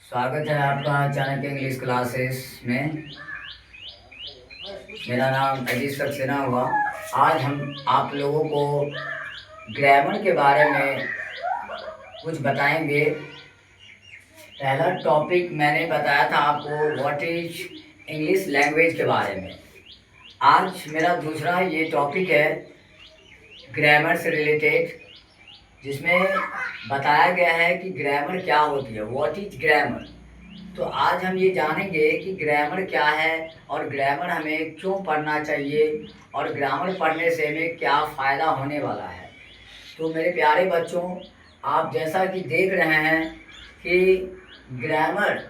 स्वागत है आपका चाणक्य इंग्लिश क्लासेस में। मेरा नाम अजीत सक्सेना हुआ। आज हम आप लोगों को ग्रामर के बारे में कुछ बताएंगे। पहला टॉपिक मैंने बताया था आपको व्हाट इज इंग्लिश लैंग्वेज के बारे में। आज मेरा दूसरा ये टॉपिक है ग्रामर से रिलेटेड, जिसमें बताया गया है कि ग्रामर क्या होती है, व्हाट इज ग्रामर। तो आज हम ये जानेंगे कि ग्रामर क्या है और ग्रामर हमें क्यों पढ़ना चाहिए और ग्रामर पढ़ने से हमें क्या फ़ायदा होने वाला है। तो मेरे प्यारे बच्चों, आप जैसा कि देख रहे हैं कि ग्रामर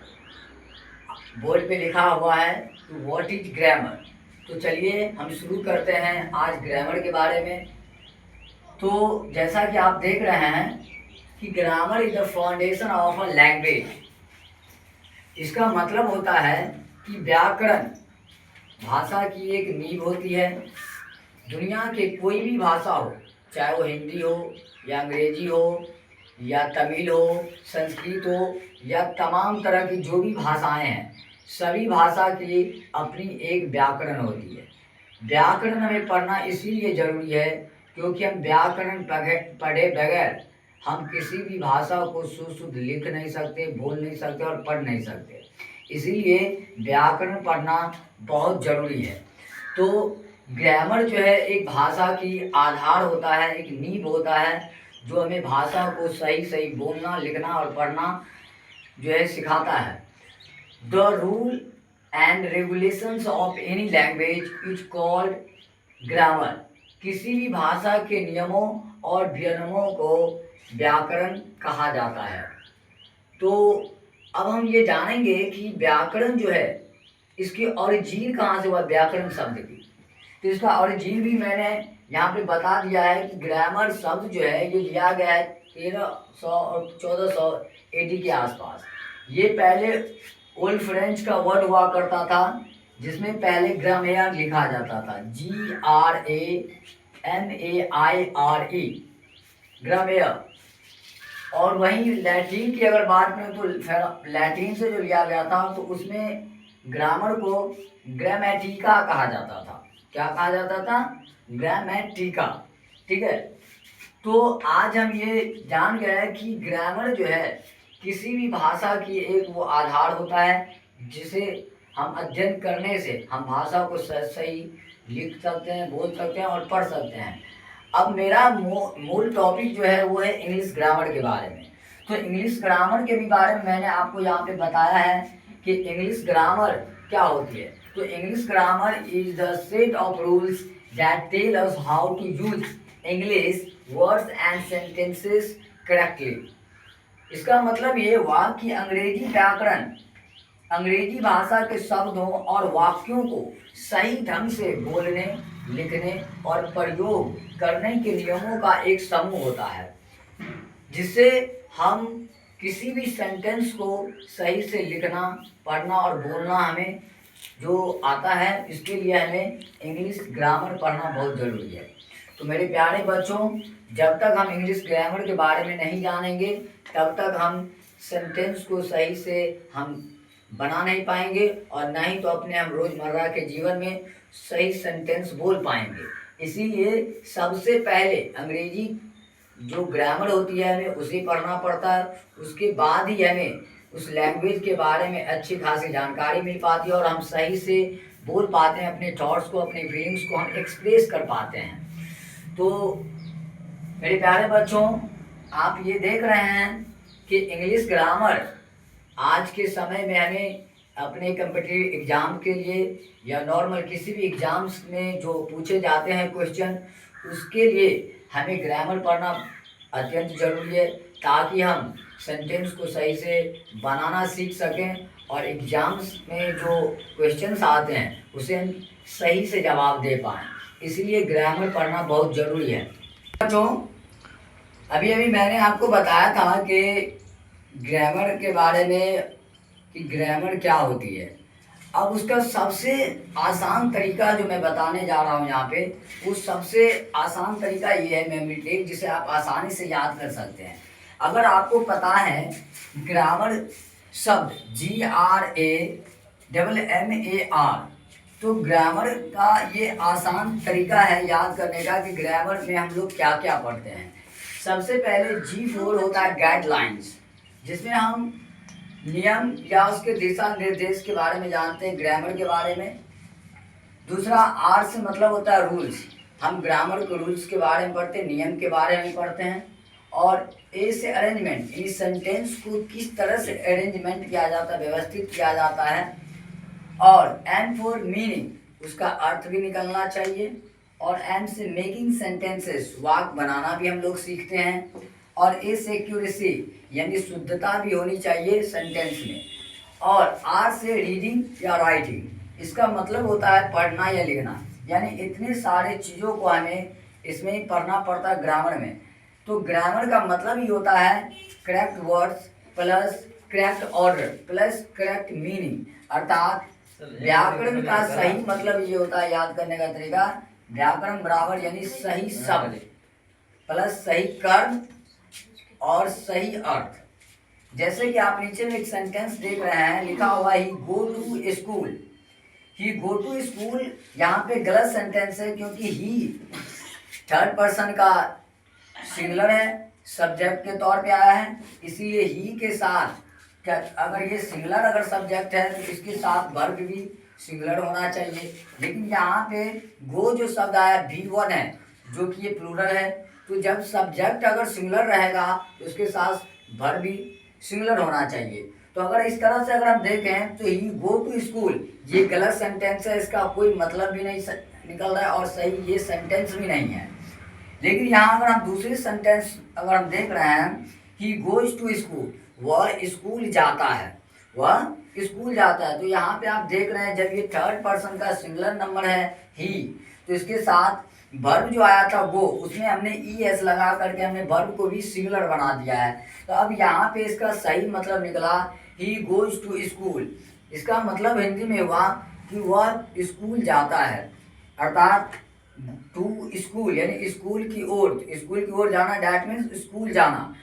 बोर्ड पे लिखा हुआ है, तो व्हाट इज ग्रामर। तो चलिए हम शुरू करते हैं आज ग्रामर के बारे में। तो जैसा कि आप देख रहे हैं कि grammar is the foundation of a language. इसका मतलब होता है कि व्याकरण भाषा की एक नींव होती है। दुनिया के कोई भी भाषा हो, चाहे वो हिंदी हो या अंग्रेजी हो या तमिल हो, संस्कृत हो या तमाम तरह की जो भी भाषाएं हैं, सभी भाषा की अपनी एक व्याकरण होती है। व्याकरण हमें पढ़ना इसीलिए ज़रूरी है क्योंकि हम व्याकरण पढ़े बगैर हम किसी भी भाषा को शुद्ध लिख नहीं सकते, बोल नहीं सकते और पढ़ नहीं सकते। इसीलिए व्याकरण पढ़ना बहुत ज़रूरी है। तो ग्रामर जो है एक भाषा की आधार होता है, एक नींव होता है, जो हमें भाषा को सही सही बोलना, लिखना और पढ़ना जो है सिखाता है। The rule and regulations of any language is called grammar. किसी भी भाषा के नियमों और विनियमों को व्याकरण कहा जाता है। तो अब हम ये जानेंगे कि व्याकरण जो है, इसकी ओरिजिन कहाँ से हुआ व्याकरण शब्द की। तो इसका ओरिजिन भी मैंने यहाँ पे बता दिया है कि ग्रामर शब्द जो है ये लिया गया है 1300 और 1400 AD के आसपास। ये पहले ओल्ड फ्रेंच का वर्ड हुआ करता था, जिसमें पहले ग्रामेयर लिखा जाता था, GRAMAIRE, ग्रामेयर। और वहीं लैटिन की अगर बात करें तो लैटिन से जो लिया गया था, तो उसमें ग्रामर को ग्रामेटिका कहा जाता था। क्या कहा जाता था? ग्रामेटिका। ठीक है। तो आज हम ये जान गए कि ग्रामर जो है किसी भी भाषा की एक वो आधार होता है, जिसे हम अध्ययन करने से हम भाषा को सही लिख सकते हैं, बोल सकते हैं और पढ़ सकते हैं। अब मेरा मूल टॉपिक जो है वो है इंग्लिश ग्रामर के बारे में। तो इंग्लिश ग्रामर के भी बारे में मैंने आपको यहाँ पे बताया है कि इंग्लिश ग्रामर क्या होती है। तो English grammar is the set of rules that tell us how to use English words and sentences correctly. इसका मतलब ये हुआ कि अंग्रेजी व्याकरण अंग्रेजी भाषा के शब्दों और वाक्यों को सही ढंग से बोलने, लिखने और प्रयोग करने के नियमों का एक समूह होता है, जिससे हम किसी भी सेंटेंस को सही से लिखना, पढ़ना और बोलना हमें जो आता है, इसके लिए हमें इंग्लिश ग्रामर पढ़ना बहुत ज़रूरी है। तो मेरे प्यारे बच्चों, जब तक हम इंग्लिश ग्रामर के बारे में नहीं जानेंगे, तब तक हम सेंटेंस को सही से हम बना नहीं पाएंगे और ना ही तो अपने हम रोज़मर्रा के जीवन में सही सेंटेंस बोल पाएंगे। इसीलिए सबसे पहले अंग्रेजी जो ग्रामर होती है हमें उसे पढ़ना पड़ता है। उसके बाद ही हमें उस लैंग्वेज के बारे में अच्छी खासी जानकारी मिल पाती है और हम सही से बोल पाते हैं, अपने थॉट्स को, अपनी फीलिंग्स को हम एक्सप्रेस कर पाते हैं। तो मेरे प्यारे बच्चों, आप ये देख रहे हैं कि इंग्लिश ग्रामर आज के समय में हमें अपने कम्पिटिटिव एग्ज़ाम के लिए या नॉर्मल किसी भी एग्ज़ाम्स में जो पूछे जाते हैं क्वेश्चन, उसके लिए हमें ग्रामर पढ़ना अत्यंत ज़रूरी है, ताकि हम सेंटेंस को सही से बनाना सीख सकें और एग्ज़ाम्स में जो क्वेश्चंस आते हैं उसे हम सही से जवाब दे पाएँ। इसलिए ग्रामर पढ़ना बहुत ज़रूरी है। बच्चों, अभी मैंने आपको बताया था कि ग्रामर के बारे में कि ग्रामर क्या होती है। अब उसका सबसे आसान तरीका जो मैं बताने जा रहा हूँ यहाँ पे, वो सबसे आसान तरीका ये है मेमोरी टेक, जिसे आप आसानी से याद कर सकते हैं। अगर आपको पता है ग्रामर शब्द GRAMMAR। तो ग्रामर का ये आसान तरीका है याद करने का कि ग्रामर में हम लोग क्या क्या पढ़ते हैं। सबसे पहले G4 होता है गाइडलाइंस, जिसमें हम नियम या उसके दिशा निर्देश के बारे में जानते हैं, ग्रामर के बारे में। दूसरा R से मतलब होता है रूल्स, हम ग्रामर के रूल्स के बारे में पढ़ते हैं, नियम के बारे में पढ़ते हैं। और ए से अरेंजमेंट, इस सेंटेंस को किस तरह से अरेंजमेंट किया जाता है, व्यवस्थित किया जाता है। और एम फॉर मीनिंग, उसका अर्थ भी निकलना चाहिए। और एम से मेकिंग सेंटेंसेस, वाक्य बनाना भी हम लोग सीखते हैं। और ए से एक्यूरेसी, यानी शुद्धता भी होनी चाहिए सेंटेंस में। और आर से रीडिंग या राइटिंग, इसका मतलब होता है पढ़ना या लिखना, यानी इतने सारे चीज़ों को हमें इसमें पढ़ना पड़ता है ग्रामर में। तो ग्रामर का मतलब ही होता है correct words plus correct order plus correct meaning, अर्थात व्याकरण का सही मतलब ये होता है, याद करने का तरीका, व्याकरण बराबर यानी सही शब्द प्लस सही कर्म और सही अर्थ। जैसे कि आप नीचे में एक सेंटेंस देख रहे हैं, लिखा हुआ he go to school. He go to school यहाँ पे गलत सेंटेंस है, क्योंकि ही थर्ड पर्सन का सिंगुलर है, सब्जेक्ट के तौर पे आया है, इसीलिए ही के साथ क्या, अगर ये सिंगुलर अगर सब्जेक्ट है तो इसके साथ वर्ब भी सिंगुलर होना चाहिए। लेकिन यहाँ पे गो जो शब्द आया V1 है, जो कि ये प्लूरल है, तो जब सब्जेक्ट अगर सिंगुलर रहेगा तो उसके साथ वर्ब भी सिंगुलर होना चाहिए। तो अगर इस तरह से अगर हम देखें तो ही गो टू स्कूल ये गलत सेंटेंस है, इसका कोई मतलब भी नहीं निकल रहा है और सही ये सेंटेंस भी नहीं है। लेकिन यहाँ अगर हम दूसरी सेंटेंस अगर हम देख रहे हैं, ही गोज टू स्कूल, वह स्कूल जाता है, वह स्कूल जाता है। तो यहाँ पे आप देख रहे हैं जब ये थर्ड पर्सन का सिंगुलर नंबर है ही, तो इसके साथ वर्ब जो आया था वो, उसमें हमने ES लगा करके हमने वर्ब को भी सिंगुलर बना दिया है। तो अब यहाँ पे इसका सही मतलब निकला ही गोज टू स्कूल। इसका मतलब हिंदी में हुआ कि वह स्कूल जाता है, अर्थात टू स्कूल यानी स्कूल की ओर जाना, डैट मीन्स स्कूल जाना।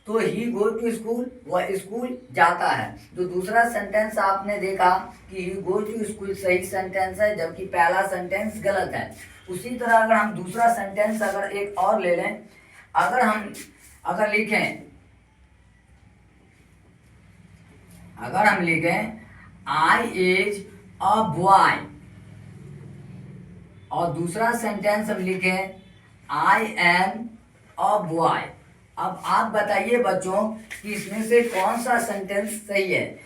तो ही गो टू स्कूल, वह स्कूल जाता है। तो दूसरा सेंटेंस आपने देखा कि ही गो टू स्कूल सही सेंटेंस है, जबकि पहला सेंटेंस गलत है। उसी तरह अगर हम दूसरा सेंटेंस अगर एक और ले लें, अगर हम लिखें आई इज अ बॉय, और दूसरा सेंटेंस हम लिखें आई एम अ बॉय। अब आप बताइए बच्चों कि इसमें से कौन सा सेंटेंस सही है।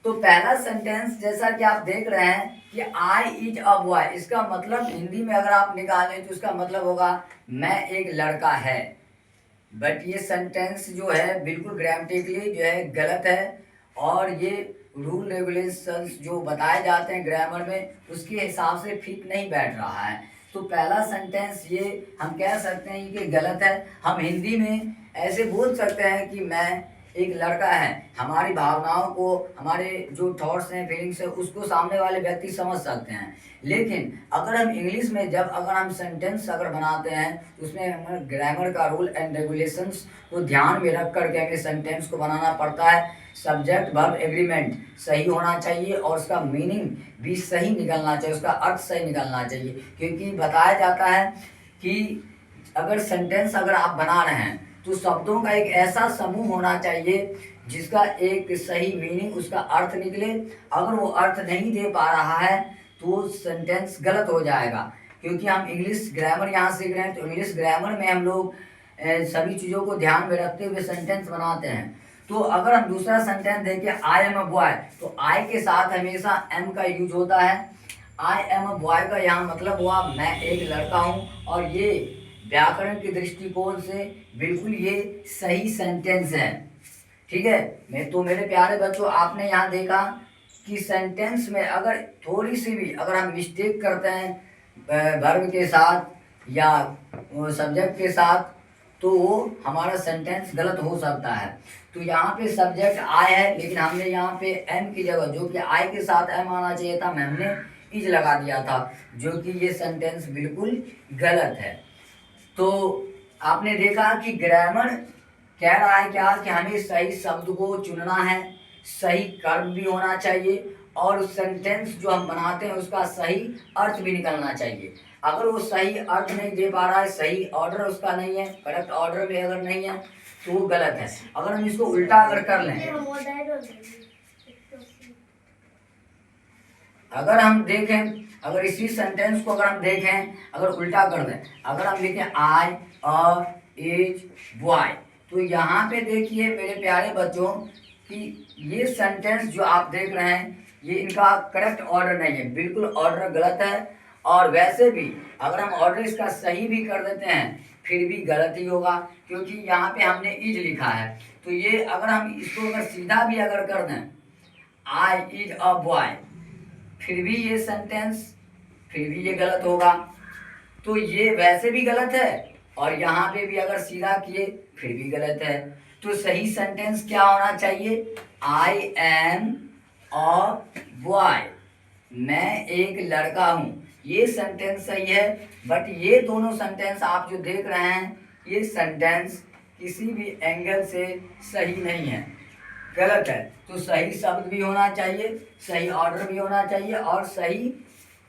तो पहला सेंटेंस जैसा कि आप देख रहे हैं कि आई इज अ बॉय, इसका मतलब हिंदी में अगर आप निकालें तो इसका मतलब होगा मैं एक लड़का है। बट ये सेंटेंस जो है बिल्कुल ग्रामेटिकली जो है गलत है, और ये रूल रेगुलेशंस जो बताए जाते हैं ग्रामर में उसके हिसाब से फिट नहीं बैठ रहा है। तो पहला सेंटेंस ये हम कह सकते हैं कि गलत है। हम हिंदी में ऐसे बोल सकते हैं कि मैं एक लड़का है, हमारी भावनाओं को, हमारे जो थॉट्स हैं फीलिंग्स है उसको सामने वाले व्यक्ति समझ सकते हैं। लेकिन अगर हम इंग्लिश में अगर हम सेंटेंस अगर बनाते हैं तो उसमें हमें ग्रामर का रूल एंड रेगुलेशंस को ध्यान में रख करके हमें सेंटेंस को बनाना पड़ता है। सब्जेक्ट वर्ब एग्रीमेंट सही होना चाहिए और उसका मीनिंग भी सही निकलना चाहिए, उसका अर्थ सही निकलना चाहिए। क्योंकि बताया जाता है कि अगर सेंटेंस अगर आप बना रहे हैं तो शब्दों का एक ऐसा समूह होना चाहिए जिसका एक सही मीनिंग, उसका अर्थ निकले। अगर वो अर्थ नहीं दे पा रहा है तो वो सेंटेंस गलत हो जाएगा। क्योंकि हम इंग्लिश ग्रामर यहाँ सीख रहे हैं, तो इंग्लिश ग्रामर में हम लोग सभी चीज़ों को ध्यान में रखते हुए सेंटेंस बनाते हैं। तो अगर हम दूसरा सेंटेंस देखें आई एम अ बॉय, तो आई के साथ हमेशा एम का यूज होता है। आई एम अ बॉय का यहाँ मतलब हुआ मैं एक लड़का हूँ, और ये व्याकरण के दृष्टिकोण से बिल्कुल ये सही सेंटेंस है। ठीक है, मेरे प्यारे बच्चों, आपने यहाँ देखा कि सेंटेंस में अगर थोड़ी सी भी अगर हम मिस्टेक करते हैं वर्ब के साथ या सब्जेक्ट के साथ, तो वो हमारा सेंटेंस गलत हो सकता है। तो यहाँ पे सब्जेक्ट आई है, लेकिन हमने यहाँ पे एम की जगह, जो कि आई के साथ एम आना चाहिए था, हमने इज लगा दिया था, जो कि ये सेंटेंस बिल्कुल गलत है। तो आपने देखा कि ग्रामर कह रहा है क्या कि हमें सही शब्द को चुनना है, सही कर्म भी होना चाहिए और उस सेंटेंस जो हम बनाते हैं उसका सही अर्थ भी निकलना चाहिए। अगर वो सही अर्थ नहीं दे पा रहा है, सही ऑर्डर उसका नहीं है, करेक्ट ऑर्डर में अगर नहीं है तो वो गलत है। अगर हम इसको उल्टा अगर कर लें, अगर हम देखें, अगर इसी सेंटेंस को अगर हम देखें, अगर उल्टा कर दें, अगर हम लिखें आई अ इज बॉय, तो यहाँ पे देखिए मेरे प्यारे बच्चों कि ये सेंटेंस जो आप देख रहे हैं ये इनका करेक्ट ऑर्डर नहीं है, बिल्कुल ऑर्डर गलत है। और वैसे भी अगर हम ऑर्डर इसका सही भी कर देते हैं फिर भी गलत ही होगा, क्योंकि यहाँ पे हमने इज लिखा है। तो ये अगर हम इसको अगर सीधा भी अगर कर दें आई इज अ बॉय, फिर भी ये सेंटेंस फिर भी ये गलत होगा। तो ये वैसे भी गलत है और यहाँ पे भी अगर सीधा किए फिर भी गलत है। तो सही सेंटेंस क्या होना चाहिए? आई एम अ बॉय, मैं एक लड़का हूँ, ये सेंटेंस सही है। बट ये दोनों सेंटेंस आप जो देख रहे हैं ये सेंटेंस किसी भी एंगल से सही नहीं है, गलत है। तो सही शब्द भी होना चाहिए, सही ऑर्डर भी होना चाहिए और सही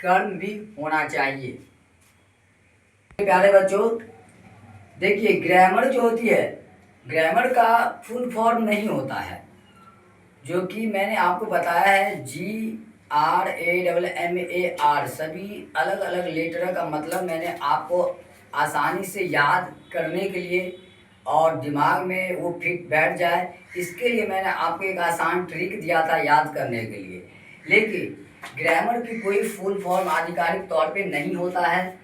कर्म भी होना चाहिए। प्यारे बच्चों देखिए, ग्रामर जो होती है, ग्रामर का फुल फॉर्म नहीं होता है, जो कि मैंने आपको बताया है GRAMMAR, सभी अलग अलग लेटर का मतलब मैंने आपको आसानी से याद करने के लिए और दिमाग में वो फिट बैठ जाए इसके लिए मैंने आपको एक आसान ट्रिक दिया था याद करने के लिए। लेकिन ग्रामर की कोई फुल फॉर्म आधिकारिक तौर पे नहीं होता है,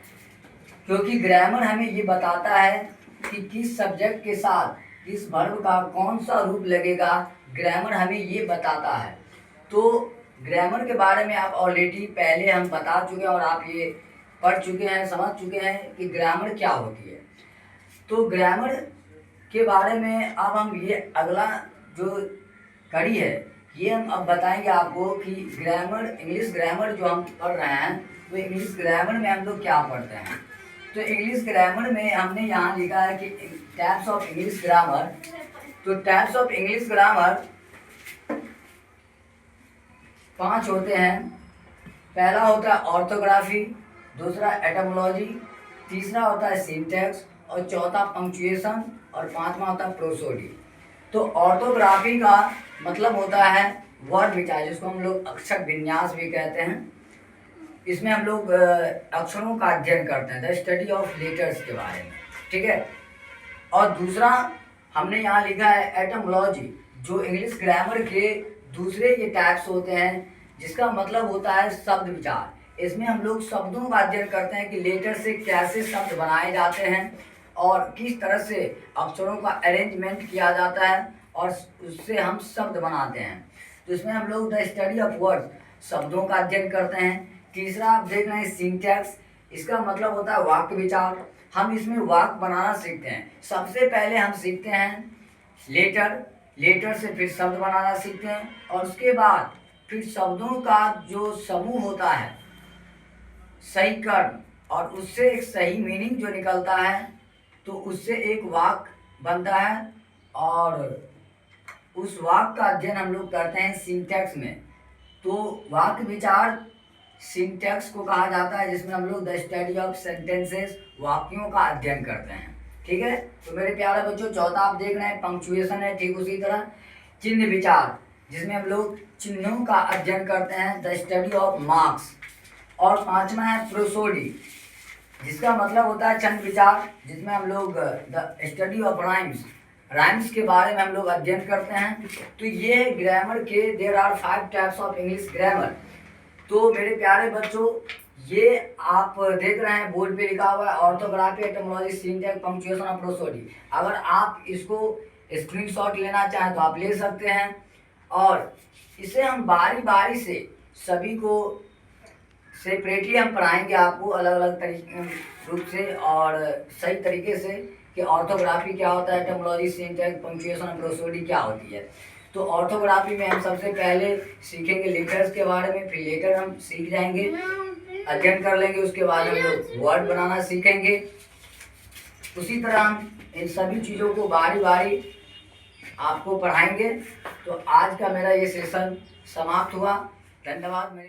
क्योंकि ग्रामर हमें ये बताता है कि किस सब्जेक्ट के साथ किस वर्ब का कौन सा रूप लगेगा, ग्रामर हमें ये बताता है। तो ग्रामर के बारे में आप ऑलरेडी पहले हम बता चुके हैं और आप ये पढ़ चुके हैं, समझ चुके हैं कि ग्रामर क्या होती है। तो ग्रामर के बारे में अब हम ये अगला जो कड़ी है ये हम अब बताएंगे आपको कि ग्रामर, इंग्लिश ग्रामर जो हम पढ़ रहे हैं तो इंग्लिश ग्रामर में हम लोग क्या पढ़ते हैं। तो इंग्लिश ग्रामर में हमने यहाँ लिखा है कि टाइप्स ऑफ इंग्लिश ग्रामर। तो टाइप्स ऑफ इंग्लिश ग्रामर 5 होते हैं। पहला होता है ऑर्थोग्राफी, दूसरा एटमोलॉजी, तीसरा होता है सिंटैक्स और चौथा पंक्चुएशन और पांचवा होता है प्रोसोडी। तो ऑर्थोग्राफी का मतलब होता है वर्ड विचार, जिसको हम लोग अक्षर विन्यास भी कहते हैं। इसमें हम लोग अक्षरों का अध्ययन करते हैं, द स्टडी ऑफ लेटर्स के बारे में, ठीक है। और दूसरा हमने यहाँ लिखा है एटमोलॉजी, जो इंग्लिश ग्रामर के दूसरे ये टाइप्स होते हैं, जिसका मतलब होता है शब्द विचार। इसमें हम लोग शब्दों का अध्ययन करते हैं कि लेटर से कैसे शब्द बनाए जाते हैं और किस तरह से अक्षरों का अरेंजमेंट किया जाता है और उससे हम शब्द बनाते हैं। तो इसमें हम लोग द स्टडी ऑफ वर्ड, शब्दों का अध्ययन करते हैं। तीसरा आप देख रहे हैं सिंटैक्स, इसका मतलब होता है वाक्य विचार। हम इसमें वाक्य बनाना सीखते हैं। सबसे पहले हम सीखते हैं लेटर, लेटर से फिर शब्द बनाना सीखते हैं और उसके बाद फिर शब्दों का जो समूह होता है, सही कर्म और उससे एक सही मीनिंग जो निकलता है तो उससे एक वाक्य बनता है और उस वाक्य का अध्ययन हम लोग करते हैं सिंटैक्स में। तो वाक्य विचार सिंटैक्स को कहा जाता है, जिसमें हम लोग द स्टडी ऑफ सेंटेंसेस, वाक्यों का अध्ययन करते हैं, ठीक है। तो मेरे प्यारे बच्चों चौथा आप देख रहे हैं पंक्चुएशन है, ठीक उसी तरह चिन्ह विचार, जिसमें हम लोग चिन्हों का अध्ययन करते हैं, द स्टडी ऑफ मार्क्स। और पांचवा है प्रोसोडी, जिसका मतलब होता है छंद विचार, जिसमें हम लोग the study of rhymes, rhymes के बारे में हम लोग अध्ययन करते हैं। तो ये ग्रामर के there are 5 types of English grammar. तो मेरे प्यारे बच्चों ये आप देख रहे हैं बोर्ड पे लिखा हुआ है ऑर्थोग्राफी, एटमोलॉजी, सिंटैक्स, पंक्चुएशन और प्रोसोडी। अगर आप इसको स्क्रीनशॉट लेना चाहें तो आप ले सकते हैं और इसे हम बारी बारी से सभी को सेपरेटली हम पढ़ाएंगे आपको अलग अलग तरीके रूप से और सही तरीके से कि ऑर्थोग्राफी क्या होता है, एटमोलॉजी, सिंटैक्स, पंक्चुएशन और प्रोसोडी क्या होती है। तो ऑर्थोग्राफी में हम सबसे पहले सीखेंगे लेटर्स के बारे में, फिर लेटर हम सीख जाएंगे, अध्ययन कर लेंगे, उसके बाद हम लोग वर्ड बनाना सीखेंगे। उसी तरह हम इन सभी चीज़ों को बारी बारी आपको पढ़ाएंगे तो आज का मेरा ये सेशन समाप्त हुआ। धन्यवाद मेरे